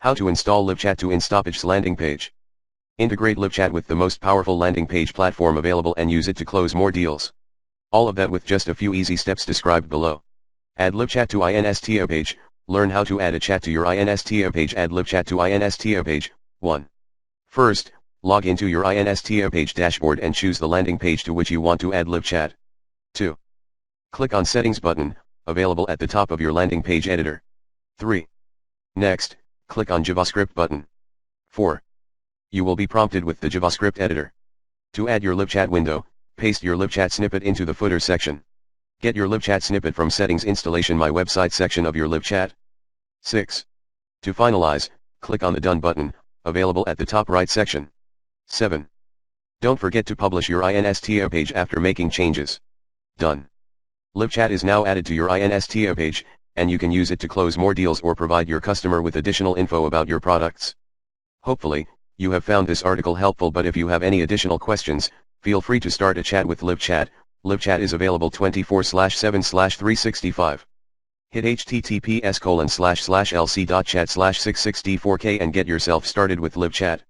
How to install LiveChat to Instapage's landing page. Integrate LiveChat with the most powerful landing page platform available and use it to close more deals. All of that with just a few easy steps described below. Add LiveChat to Instapage. Learn how to add a chat to your Instapage. Add LiveChat to Instapage. 1. First, log into your Instapage dashboard and choose the landing page to which you want to add LiveChat. 2. Click on Settings button, available at the top of your landing page editor. 3. Next, click on JavaScript button. 4. You will be prompted with the JavaScript editor. To add your LiveChat window, paste your LiveChat snippet into the footer section. Get your LiveChat snippet from Settings Installation My Website section of your LiveChat. 6. To finalize, click on the Done button, available at the top right section. 7. Don't forget to publish your Instapage after making changes. Done. LiveChat is now added to your Instapage, and you can use it to close more deals or provide your customer with additional info about your products. Hopefully, you have found this article helpful, but if you have any additional questions, feel free to start a chat with LiveChat. LiveChat is available 24/7/365. Hit https://lc.chat/664k and get yourself started with LiveChat.